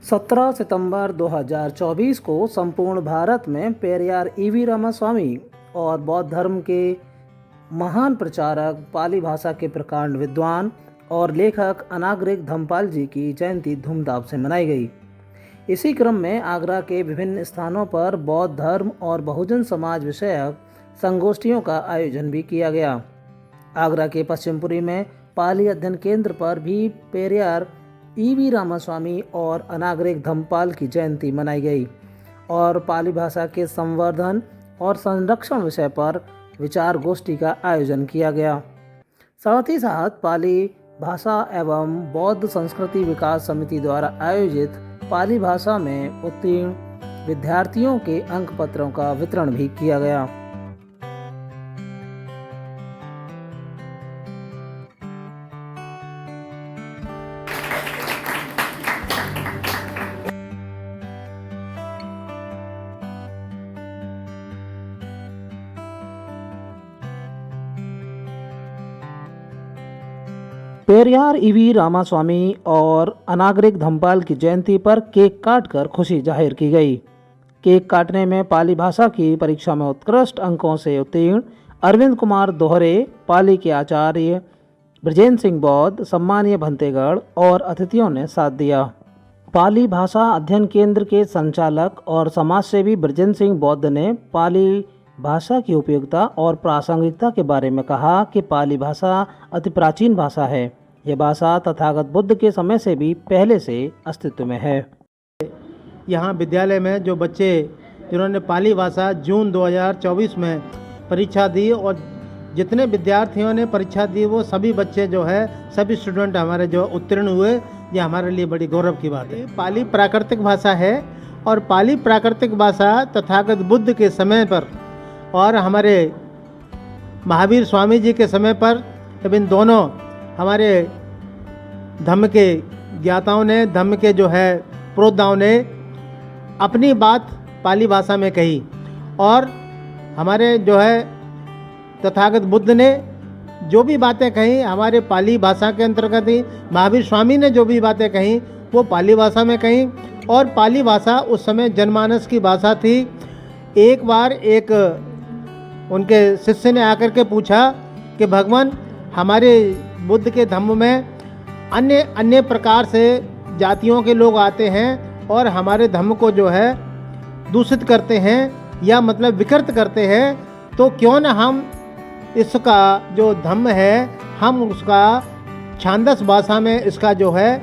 17 सितंबर 2024 को संपूर्ण भारत में पेरियार ईवी रामास्वामी और बौद्ध धर्म के महान प्रचारक, पाली भाषा के प्रकांड विद्वान और लेखक अनागरिक धम्मपाल जी की जयंती धूमधाम से मनाई गई। इसी क्रम में आगरा के विभिन्न स्थानों पर बौद्ध धर्म और बहुजन समाज विषयक संगोष्ठियों का आयोजन भी किया गया। आगरा के पश्चिमपुरी में पाली अध्ययन केंद्र पर भी पेरियार ईवी रामास्वामी और अनागरिक धम्मपाल की जयंती मनाई गई और पाली भाषा के संवर्धन और संरक्षण विषय पर विचार गोष्ठी का आयोजन किया गया। साथ ही साथ पाली भाषा एवं बौद्ध संस्कृति विकास समिति द्वारा आयोजित पाली भाषा में उत्तीर्ण विद्यार्थियों के अंक पत्रों का वितरण भी किया गया। पेरियार ईवी रामास्वामी और अनागरिक धम्मपाल की जयंती पर केक काटकर खुशी जाहिर की गई। केक काटने में पाली भाषा की परीक्षा में उत्कृष्ट अंकों से उत्तीर्ण अरविंद कुमार दोहरे, पाली के आचार्य ब्रजेंद्र सिंह बौद्ध, सम्मानीय भंतेगढ़ और अतिथियों ने साथ दिया। पाली भाषा अध्ययन केंद्र के संचालक और समाजसेवी ब्रजेंद्र सिंह बौद्ध ने पाली भाषा की उपयोगिता और प्रासंगिकता के बारे में कहा कि पाली भाषा अति प्राचीन भाषा है। यह भाषा तथागत बुद्ध के समय से भी पहले से अस्तित्व में है। यहाँ विद्यालय में जो बच्चे जिन्होंने पाली भाषा जून 2024 में परीक्षा दी और जितने विद्यार्थियों ने परीक्षा दी वो सभी बच्चे जो है सभी स्टूडेंट हमारे जो उत्तीर्ण हुए, ये हमारे लिए बड़ी गौरव की बात है। पाली प्राकृतिक भाषा है और पाली प्राकृतिक भाषा तथागत बुद्ध के समय पर और हमारे महावीर स्वामी जी के समय पर जब इन दोनों हमारे धम्म के ज्ञाताओं ने, धम्म के जो है प्रोद्धाओं ने अपनी बात पाली भाषा में कही और हमारे जो है तथागत बुद्ध ने जो भी बातें कही हमारे पाली भाषा के अंतर्गत ही, महावीर स्वामी ने जो भी बातें कही वो पाली भाषा में कही और पाली भाषा उस समय जनमानस की भाषा थी। एक बार एक उनके शिष्य ने आकर के पूछा कि भगवान, हमारे बुद्ध के धम्म में अन्य प्रकार से जातियों के लोग आते हैं और हमारे धम्म को जो है दूषित करते हैं या मतलब विकृत करते हैं, तो क्यों न हम इसका जो धम्म है हम उसका छांदस भाषा में इसका जो है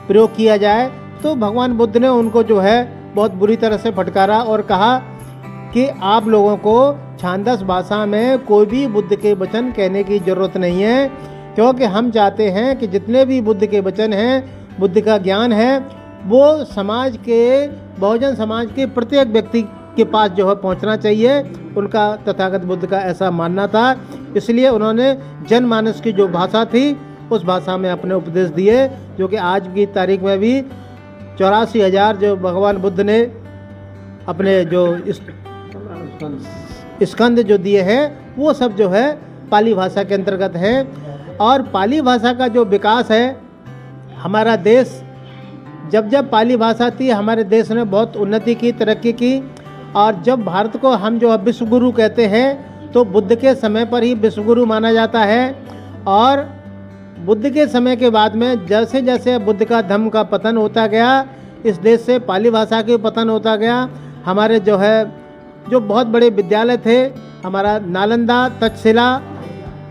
प्रयोग किया जाए। तो भगवान बुद्ध ने उनको जो है बहुत बुरी तरह से फटकारा और कहा कि आप लोगों को छांदस भाषा में कोई भी बुद्ध के वचन कहने की ज़रूरत नहीं है, क्योंकि हम चाहते हैं कि जितने भी बुद्ध के वचन हैं, बुद्ध का ज्ञान है, वो समाज के, बहुजन समाज के प्रत्येक व्यक्ति के पास जो है पहुंचना चाहिए। उनका तथागत बुद्ध का ऐसा मानना था, इसलिए उन्होंने जनमानस की जो भाषा थी उस भाषा में अपने उपदेश दिए, जो कि आज की तारीख में भी 84,000 जो भगवान बुद्ध ने अपने जो स्कंद जो दिए हैं वो सब जो है पाली भाषा के अंतर्गत है। और पाली भाषा का जो विकास है, हमारा देश जब पाली भाषा थी हमारे देश ने बहुत उन्नति की, तरक्की की। और जब भारत को हम जो विश्व गुरु कहते हैं तो बुद्ध के समय पर ही विश्व गुरु माना जाता है। और बुद्ध के समय के बाद में जैसे जैसे बुद्ध का धम्म का पतन होता गया, इस देश से पाली भाषा के पतन होता गया। हमारे जो है जो बहुत बड़े विद्यालय थे, हमारा नालंदा, तक्षशिला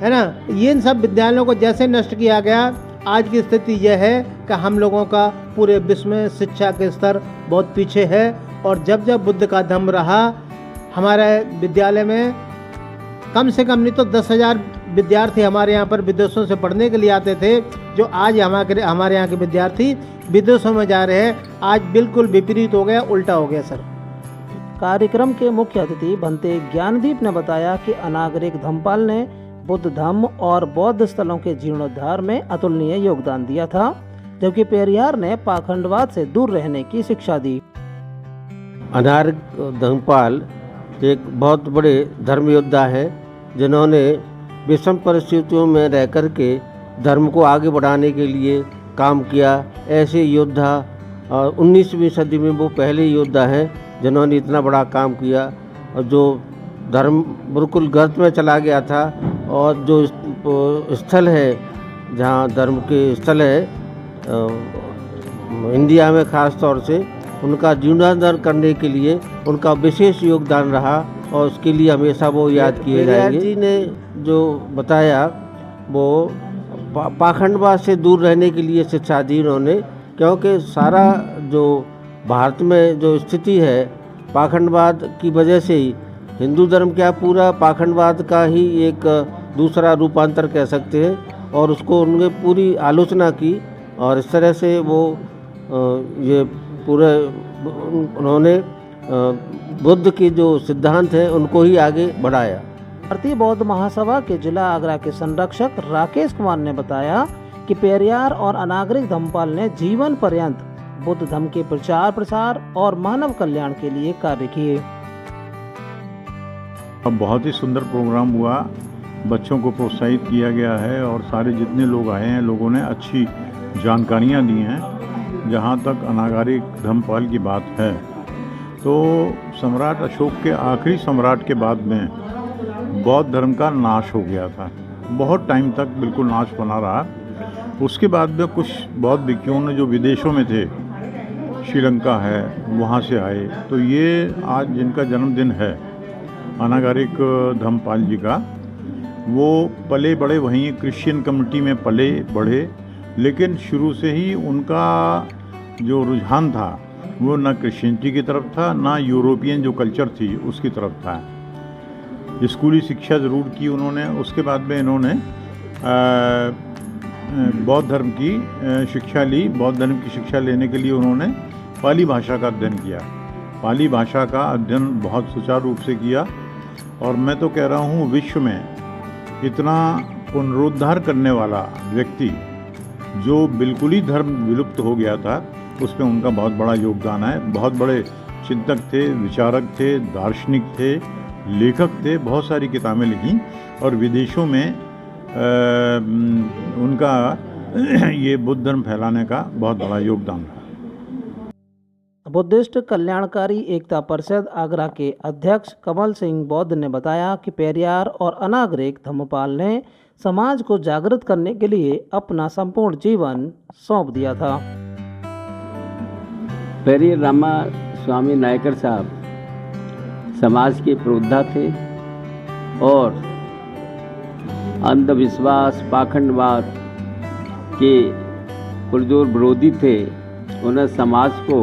है ना, ये इन सब विद्यालयों को जैसे नष्ट किया गया, आज की स्थिति यह है कि हम लोगों का पूरे विश्व में शिक्षा के स्तर बहुत पीछे है। और जब बुद्ध का धम्म रहा, हमारे विद्यालय में कम से कम नहीं तो 10,000 विद्यार्थी हमारे यहाँ पर विदेशों से पढ़ने के लिए आते थे, जो आज हमारे यहाँ के विद्यार्थी विदेशों में जा रहे हैं। आज बिल्कुल विपरीत हो गया, उल्टा हो गया सर। कार्यक्रम के मुख्य अतिथि भंते ज्ञानदीप ने बताया कि अनागरिक धम्मपाल ने बुद्ध धम्म और बौद्ध स्थलों के जीर्णोद्धार में अतुलनीय योगदान दिया था, जबकि पेरियार ने पाखंडवाद से दूर रहने की शिक्षा दी। अनागरिक धम्मपाल एक बहुत बड़े धर्म योद्धा है, जिन्होंने विषम परिस्थितियों में रहकर के धर्म को आगे बढ़ाने के लिए काम किया। ऐसे योद्धा और 19वीं सदी में वो पहले योद्धा हैं जिन्होंने इतना बड़ा काम किया। और जो धर्म बिल्कुल गर्त में चला गया था, और जो स्थल है जहाँ धर्म के स्थल है इंडिया में ख़ास तौर से, उनका जीर्णोद्धार करने के लिए उनका विशेष योगदान रहा, और उसके लिए हमेशा वो याद किए जाएंगे। जी ने जो बताया वो पाखंडवाद से दूर रहने के लिए शिक्षा दी उन्होंने, क्योंकि सारा जो भारत में जो स्थिति है पाखंडवाद की वजह से ही, हिंदू धर्म क्या पूरा पाखंडवाद का ही एक दूसरा रूपांतर कह सकते हैं, और उसको उन्होंने पूरी आलोचना की, और इस तरह से वो ये पूरे उन्होंने बुद्ध के जो सिद्धांत हैं उनको ही आगे बढ़ाया। भारतीय बौद्ध महासभा के जिला आगरा के संरक्षक राकेश कुमार ने बताया कि पेरियार और अनागरिक धम्मपाल ने जीवन पर्यंत बुद्ध धर्म के प्रचार प्रसार और मानव कल्याण के लिए कार्य किए। अब बहुत ही सुंदर प्रोग्राम हुआ, बच्चों को प्रोत्साहित किया गया है, और सारे जितने लोग आए हैं लोगों ने अच्छी जानकारियाँ दी हैं। जहाँ तक अनागरिक धम्मपाल की बात है, तो सम्राट अशोक के आखिरी सम्राट के बाद में बौद्ध धर्म का नाश हो गया था, बहुत टाइम तक बिल्कुल नाश बना रहा। उसके बाद में कुछ बौद्ध भिक्षुओं ने जो विदेशों में थे, श्रीलंका है, वहाँ से आए, तो ये आज जिनका जन्मदिन है अनागरिक धम्मपाल जी का, वो पले बड़े वहीं क्रिश्चियन कम्युनिटी में पले बढ़े, लेकिन शुरू से ही उनका जो रुझान था वो ना क्रिश्चियनिटी की तरफ था, ना यूरोपियन जो कल्चर थी उसकी तरफ था। स्कूली शिक्षा ज़रूर की उन्होंने, उसके बाद में इन्होंने बौद्ध धर्म की शिक्षा ली। बौद्ध धर्म की शिक्षा लेने के लिए उन्होंने पाली भाषा का अध्ययन किया। पाली भाषा का अध्ययन बहुत सुचारू रूप से किया, और मैं तो कह रहा हूँ विश्व में इतना पुनरुद्धार करने वाला व्यक्ति, जो बिल्कुल ही धर्म विलुप्त हो गया था, उसमें उनका बहुत बड़ा योगदान है। बहुत बड़े चिंतक थे, विचारक थे, दार्शनिक थे, लेखक थे, बहुत सारी किताबें लिखी, और विदेशों में उनका ये बुद्ध धर्म फैलाने का बहुत बड़ा योगदान था। बुद्धिस्ट कल्याणकारी एकता परिषद आगरा के अध्यक्ष कमल सिंह बौद्ध ने बताया कि पेरियार और अनागरिक धम्मपाल ने समाज को जागृत करने के लिए अपना संपूर्ण जीवन सौंप दिया था। पेरियार रामा स्वामी नायकर साहब समाज के प्रोद्धा थे, और अंधविश्वास पाखंडवाद के पुरजोर विरोधी थे। उन्हें समाज को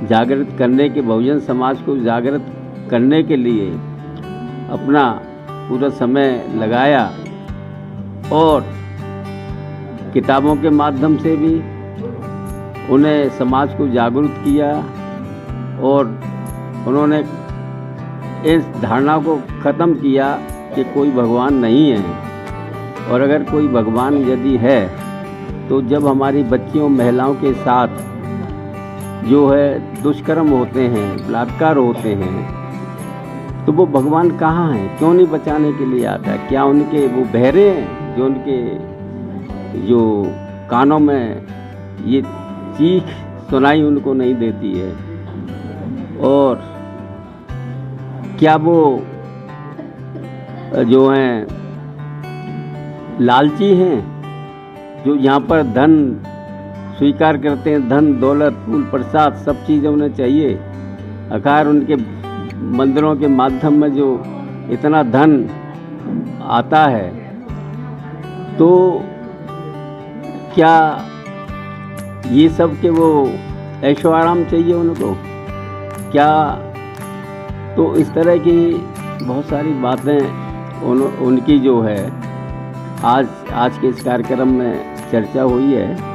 जागृत करने के, बहुजन समाज को जागृत करने के लिए अपना पूरा समय लगाया, और किताबों के माध्यम से भी उन्हें समाज को जागरूक किया, और उन्होंने इस धारणा को ख़त्म किया कि कोई भगवान नहीं है, और अगर कोई भगवान यदि है तो जब हमारी बच्चियों महिलाओं के साथ जो है दुष्कर्म होते हैं, बलात्कार होते हैं, तो वो भगवान कहाँ है? क्यों नहीं बचाने के लिए आता है? क्या उनके वो बहरे हैं जो उनके जो कानों में ये चीख सुनाई उनको नहीं देती है? और क्या वो जो हैं लालची हैं, जो यहाँ पर धन स्वीकार करते हैं, धन दौलत फूल प्रसाद सब चीज़ें उन्हें चाहिए। आखिर उनके मंदिरों के माध्यम में जो इतना धन आता है, तो क्या ये सब के वो ऐशो आराम चाहिए उनको? क्या? तो इस तरह की बहुत सारी बातें उनकी जो है आज के इस कार्यक्रम में चर्चा हुई है।